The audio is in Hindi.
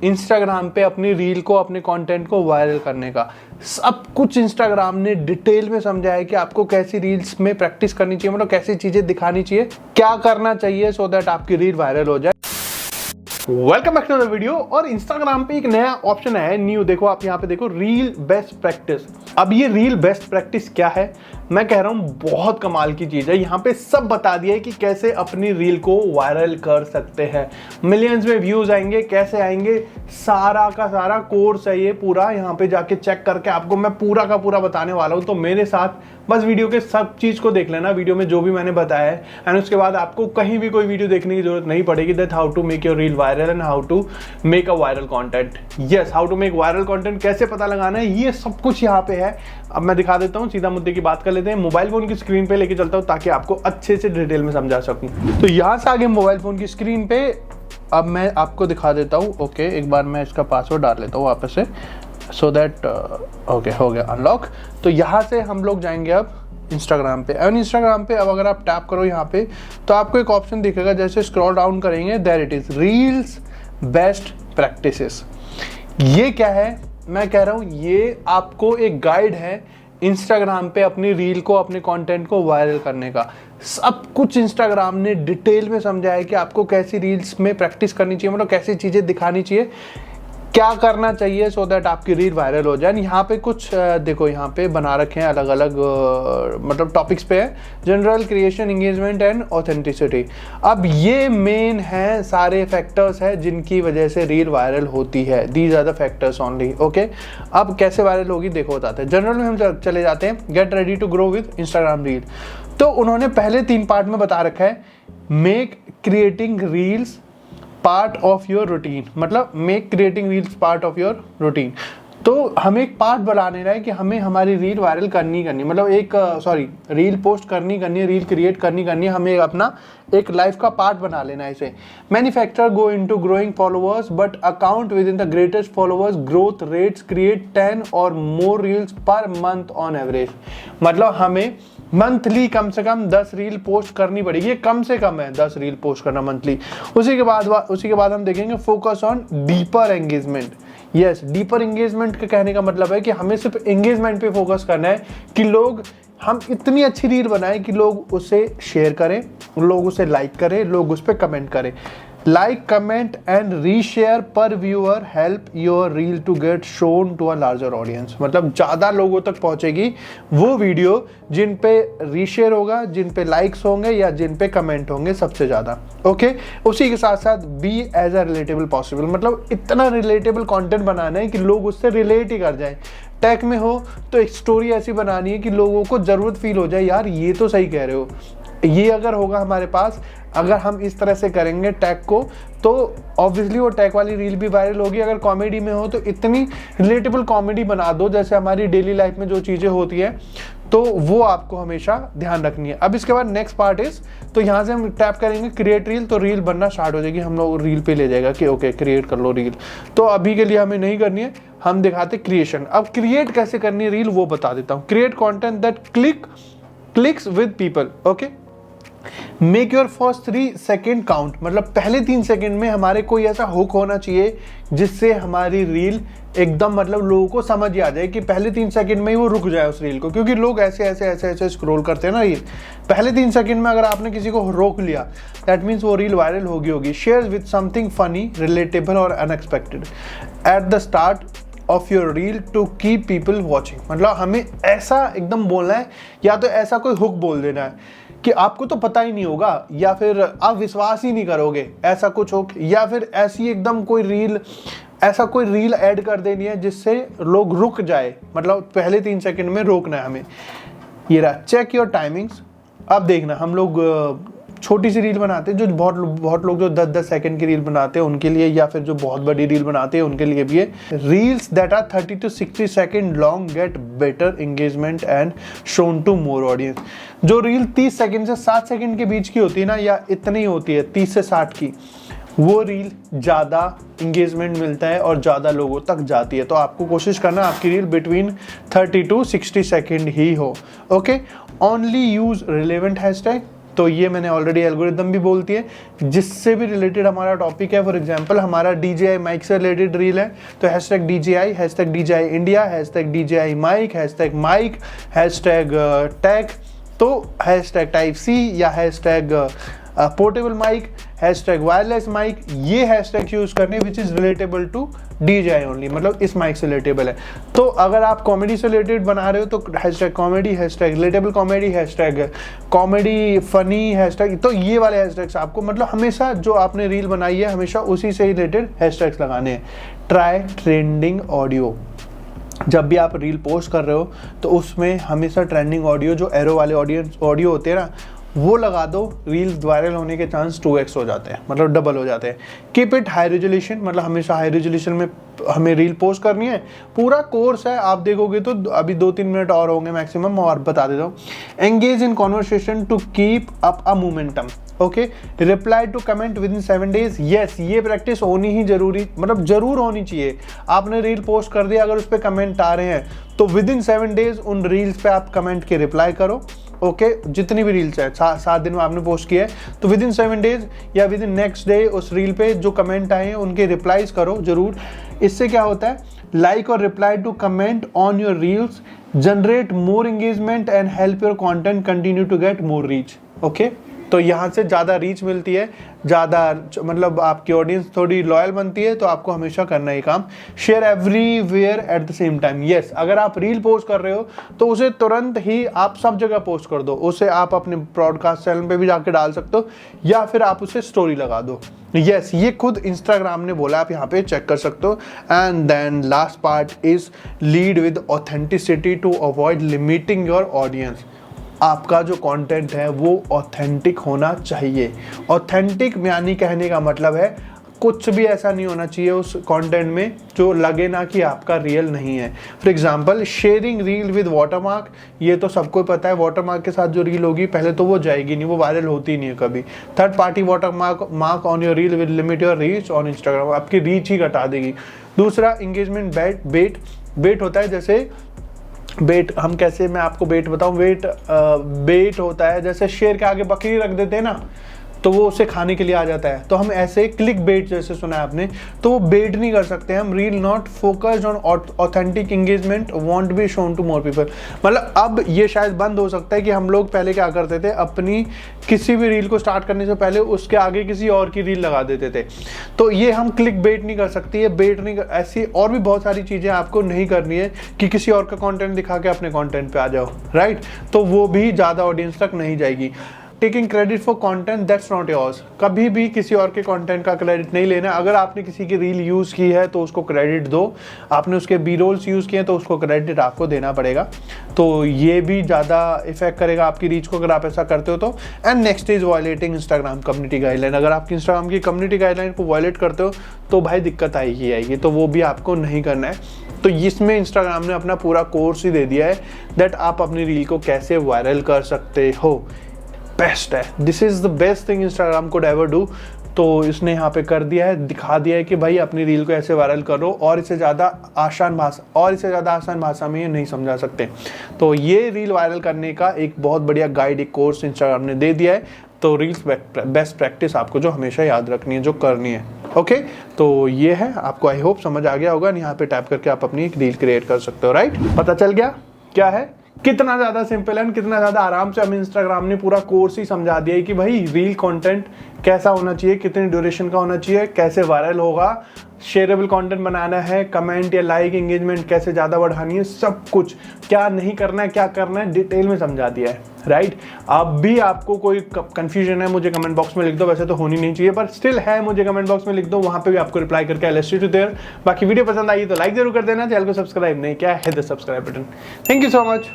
इंस्टाग्राम पे अपनी रील को, अपने कंटेंट को वायरल करने का। सब कुछ इंस्टाग्राम ने डिटेल में समझाया है कि आपको कैसी रील्स में प्रैक्टिस करनी चाहिए, मतलब कैसी चीजें दिखानी चाहिए, क्या करना चाहिए सो दैट आपकी रील वायरल हो जाए। Welcome back to the video. और इंस्टाग्राम पे एक नया ऑप्शन है न्यू, देखो आप यहाँ पे देखो, रील बेस्ट प्रैक्टिस। अब ये रील बेस्ट प्रैक्टिस क्या है, मैं कह रहा हूँ बहुत कमाल की चीज है। यहाँ पे सब बता दिया है कि कैसे अपनी रील को वायरल कर सकते हैं, मिलियंस में व्यूज आएंगे, कैसे आएंगे, सारा का सारा कोर्स है ये पूरा। यहाँ पे जाके चेक करके आपको मैं पूरा का पूरा बताने वाला हूँ, तो मेरे साथ बस वीडियो के सब चीज को देख लेना, वीडियो में जो भी मैंने बताया है, एंड उसके बाद आपको कहीं भी कोई वीडियो देखने की जरूरत नहीं पड़ेगी। That how to make your reel viral and how to make a viral content. Yes, how to make viral content, कैसे पता लगाना है, ये सब कुछ यहाँ पे है। अब मैं दिखा देता हूँ, सीधा मुद्दे की बात कर लेते हैं। मोबाइल फोन की स्क्रीन पे लेके चलता हूँ ताकि आपको अच्छे से डिटेल में समझा सकूं। तो यहाँ से आगे मोबाइल फोन की स्क्रीन पे अब मैं आपको दिखा देता हूँ। ओके, एक बार मैं इसका पासवर्ड डाल लेता हूँ वापस से, सो दैट ओके हो गया अनलॉक। तो यहाँ से हम लोग जाएंगे अब इंस्टाग्राम पे। एंड इंस्टाग्राम पे अब अगर आप टैप करो यहाँ पे तो आपको एक ऑप्शन दिखेगा, जैसे स्क्रॉल डाउन करेंगे, there it is reels best practices. ये क्या है, मैं कह रहा हूँ ये आपको एक गाइड है इंस्टाग्राम पे अपनी रील को, अपने कंटेंट को वायरल करने का। सब कुछ इंस्टाग्राम ने डिटेल में समझाया है कि आपको कैसी रील्स में प्रैक्टिस करनी चाहिए, मतलब कैसी चीजें दिखानी चाहिए, क्या करना चाहिए सो दैट आपकी रील वायरल हो जाए। यहाँ पे कुछ देखो, यहाँ पे बना रखे हैं अलग अलग मतलब टॉपिक्स पे है, general, creation, engagement and authenticity. अब ये मेन है, सारे फैक्टर्स है जिनकी वजह से रील वायरल होती है। These are the factors only. Okay, अब कैसे वायरल होगी देखो बताते हैं। जनरल में हम चले जाते हैं, get ready to grow with Instagram reel. तो उन्होंने पहले 3 पार्ट में बता रखा है, make creating reels part of your routine, मतलब make creating reels part of your routine. तो हमें एक पार्ट बना लेना है कि हमें हमारी रील वायरल करनी, मतलब एक रील पोस्ट करनी है, रील क्रिएट करनी है, हमें अपना एक लाइफ का पार्ट बना लेना है इसे। Manufacturer go into growing followers but account with in the greatest followers growth rates, create 10 और more reels per month on average. मतलब हमें मंथली कम से कम 10 रील पोस्ट करनी पड़ेगी, ये कम से कम है 10 रील पोस्ट करना मंथली। उसी के बाद हम देखेंगे focus on deeper engagement. Yes, deeper engagement के कहने का मतलब है कि हमें सिर्फ एंगेजमेंट पे फोकस करना है कि लोग, हम इतनी अच्छी रील बनाएं कि लोग उसे शेयर करें, लोग उसे लाइक करें, लोग उस पर कमेंट करें। Like, comment and reshare per viewer help your reel to get shown to a larger audience. मतलब ज़्यादा लोगों तक पहुंचेगी वो वीडियो जिन पे रीशेयर होगा, जिन पे लाइक्स होंगे या जिन पे कमेंट होंगे सबसे ज़्यादा। ओके, उसी के साथ साथ be as a relatable possible, मतलब इतना रिलेटेबल कंटेंट बनाना है कि लोग उससे रिलेट ही कर जाएं। टैग में हो तो एक स्टोरी ऐसी बनानी है कि लोगों को ज़रूरत फील हो जाए, यार ये तो सही कह रहे हो। ये अगर होगा हमारे पास, अगर हम इस तरह से करेंगे टैग को, तो ऑब्वियसली वो टैग वाली रील भी वायरल होगी। अगर कॉमेडी में हो तो इतनी रिलेटेबल कॉमेडी बना दो जैसे हमारी डेली लाइफ में जो चीज़ें होती है, तो वो आपको हमेशा ध्यान रखनी है। अब इसके बाद नेक्स्ट पार्ट इज, तो यहाँ से हम टैप करेंगे क्रिएट रील, तो रील बनना स्टार्ट हो जाएगी, हम लोग रील पे ले जाएगा कि ओके क्रिएट कर लो रील। तो अभी के लिए हमें नहीं करनी है, हम दिखाते क्रिएशन। अब क्रिएट कैसे करनी है रील वो बता देता हूँ। Create content that clicks with people. Okay, make your first 3 second count, मतलब पहले 3 सेकेंड में हमारे कोई ऐसा हुक होना चाहिए जिससे हमारी रील एकदम, मतलब लोगों को समझ आ जाए कि पहले 3 सेकंड में ही वो रुक जाए उस रील को। क्योंकि लोग ऐसे स्क्रॉल करते हैं ना रील, पहले 3 सेकंड में अगर आपने किसी को रोक लिया, दैट मीन्स वो रील वायरल होगी। Share with something funny, relatable और unexpected at the start of your reel to keep people watching. मतलब हमें ऐसा एकदम बोलना है, या तो ऐसा कोई हुक बोल देना है कि आपको तो पता ही नहीं होगा, या फिर आप विश्वास ही नहीं करोगे, ऐसा कुछ हो, या फिर ऐसी एकदम कोई रील ऐड कर देनी है जिससे लोग रुक जाए, मतलब पहले 3 सेकंड में रोकना है हमें। ये रहा, चेक योर टाइमिंग्स। अब देखना, हम लोग छोटी सी रील बनाते हैं, जो बहुत लोग जो 10-10 सेकंड की रील बनाते हैं उनके लिए, या फिर जो बहुत बड़ी रील बनाते हैं उनके लिए भी है। Reels that are 30 to 60 second long get better engagement and shown to more audience. जो रील 30 सेकंड से 7 सेकंड के बीच की होती है ना, या इतनी होती है 30 से 60 की, वो रील ज़्यादा इंगेजमेंट मिलता है और ज़्यादा लोगों तक जाती है। तो आपको कोशिश करना आपकी रील बिटवीन 30 to 60 सेकेंड ही हो। Okay, only use relevant hashtag, तो ये मैंने ऑलरेडी एल्गोरिदम भी बोलती है जिससे भी रिलेटेड हमारा टॉपिक है। फॉर एग्जांपल हमारा DJI माइक से रिलेटेड रील है तो #DJI India, #DJI mic, #mic, #tag, तो #Type-C या पोर्टेबल माइक, #वायरलेस माइक, ये हैशटैग यूज करने which is relatable to DJI only, मतलब इस माइक से रिलेटेबल है। तो अगर आप कॉमेडी से रिलेटेड बना रहे हो तो #comedy, #relatable comedy, #comedy funny, तो ये वाले हैशटैग्स आपको, मतलब हमेशा जो आपने रील बनाई है हमेशा उसी से रिलेटेड हैशटैग्स लगाने हैं। ट्राई ट्रेंडिंग ऑडियो, जब भी आप रील पोस्ट कर रहे हो तो उसमें हमेशा ट्रेंडिंग ऑडियो, जो एरो वाले ऑडियो होते हैं ना, वो लगा दो। रील्स वायरल होने के चांस 2x हो जाते हैं, मतलब डबल हो जाते हैं। कीप इट हाई रेजोल्यूशन, मतलब हमेशा हाई रेजोल्यूशन में हमें रील पोस्ट करनी है। पूरा कोर्स है, आप देखोगे तो अभी 2-3 मिनट और होंगे मैक्सिमम, और बता देता हूँ। Engage in conversation to keep up a momentum, okay. Reply to comment within 7 days, yes, ये प्रैक्टिस होनी ही जरूरी, मतलब जरूर होनी चाहिए। आपने रील पोस्ट कर दिया, अगर उस पर कमेंट आ रहे हैं तो विद इन 7 days उन रील्स पे आप कमेंट के रिप्लाई करो, ओके। जितनी भी रील्स है 7 दिन में आपने पोस्ट किया है तो विद इन 7 days या विद इन नेक्स्ट डे उस रील पे जो कमेंट आए हैं उनके रिप्लाईज करो जरूर। इससे क्या होता है, लाइक और reply to comment on your reels generate more engagement and help your content continue to get more reach, okay. तो यहाँ से ज़्यादा रीच मिलती है, ज़्यादा मतलब आपकी ऑडियंस थोड़ी लॉयल बनती है, तो आपको हमेशा करना ही काम। Share everywhere at the same time, yes. अगर आप रील पोस्ट कर रहे हो तो उसे तुरंत ही आप सब जगह पोस्ट कर दो। उसे आप अपने ब्रॉडकास्ट चैनल पे भी जाके डाल सकते हो या फिर आप उसे स्टोरी लगा दो, यस। ये खुद इंस्टाग्राम ने बोला, आप यहाँ पे चेक कर सकते हो। And then last part is lead with authenticity to avoid limiting your audience. आपका जो कंटेंट है वो ऑथेंटिक होना चाहिए। ऑथेंटिक यानी कहने का मतलब है कुछ भी ऐसा नहीं होना चाहिए उस कंटेंट में जो लगे ना कि आपका रियल नहीं है। For example sharing reel with watermark, ये तो सबको पता है, वाटरमार्क के साथ जो रील होगी पहले तो वो जाएगी नहीं, वो वायरल होती नहीं है कभी। Third party watermark on your reel with limit your reach on Instagram, आपकी रीच ही घटा देगी। दूसरा एंगेजमेंट बेट होता है, जैसे बेट हम कैसे, मैं आपको बेट बताऊं। बेट होता है जैसे शेर के आगे बकरी रख देते हैं ना, तो वो उसे खाने के लिए आ जाता है। तो हम ऐसे क्लिक बेट जैसे सुना है आपने, तो वो बेट नहीं कर सकते हम। Reel not focused on authentic engagement won't be shown to more people, मतलब अब ये शायद बंद हो सकता है कि हम लोग पहले क्या करते थे, अपनी किसी भी रील को स्टार्ट करने से पहले उसके आगे किसी और की रील लगा देते थे। तो ये हम क्लिक बेट नहीं कर सकती है, बेट नहीं कर, ऐसी और भी बहुत सारी चीजें आपको नहीं करनी है कि किसी और का कंटेंट दिखा के अपने कंटेंट पे आ जाओ, राइट। तो वो भी ज्यादा ऑडियंस तक नहीं जाएगी। Taking credit for content that's not yours, कभी भी किसी और के कंटेंट का क्रेडिट नहीं लेना। अगर आपने किसी की रील यूज की है तो उसको क्रेडिट दो, आपने उसके बी रोल्स यूज किए तो उसको क्रेडिट आपको देना पड़ेगा। तो ये भी ज़्यादा इफेक्ट करेगा आपकी रीच को अगर आप ऐसा करते हो तो। And next is violating Instagram community guideline, अगर आप इंस्टाग्राम की कम्युनिटी गाइडलाइन को वायलेट करते हो तो भाई दिक्कत आएगी, तो वो भी आपको नहीं करना है। तो इसमें इंस्टाग्राम ने अपना पूरा कोर्स ही दे दिया है दैट आप अपनी रील को कैसे वायरल कर सकते हो। बेस्ट है, this is the best thing Instagram could ever do. तो इसने यहाँ पे कर दिया है, दिखा दिया है कि भाई अपनी रील को ऐसे वायरल करो, और इससे ज़्यादा आसान भाषा में ये नहीं समझा सकते। तो ये रील वायरल करने का एक बहुत बढ़िया गाइड, एक कोर्स इंस्टाग्राम ने दे दिया है। तो रील्स बेस्ट प्रैक्टिस आपको जो हमेशा याद रखनी है, जो करनी है, ओके। तो ये है, आपको आई होप समझ आ गया होगा। यहाँ पे टैप करके आप अपनी एक रील क्रिएट कर सकते हो, राइट। पता चल गया क्या है, कितना ज्यादा सिंपल है, कितना ज्यादा आराम से हमें इंस्टाग्राम ने पूरा कोर्स ही समझा दिया है कि भाई रील कंटेंट कैसा होना चाहिए, कितनी ड्यूरेशन का होना चाहिए, कैसे वायरल होगा, शेयरेबल कंटेंट बनाना है, कमेंट या लाइक एंगेजमेंट कैसे ज़्यादा बढ़ानी है, सब कुछ क्या नहीं करना है, क्या करना है, डिटेल में समझा दिया है, राइट। अब भी आपको कोई कंफ्यूजन है मुझे कमेंट बॉक्स में लिख दो, वैसे तो होनी नहीं चाहिए पर स्टिल है, मुझे कमेंट बॉक्स में लिख दो, वहाँ पे भी आपको रिप्लाई करके आई विल देयर। बाकी वीडियो पसंद आई तो लाइक जरूर कर देना, चैनल को सब्सक्राइब नहीं किया है the subscribe button. Thank you so much.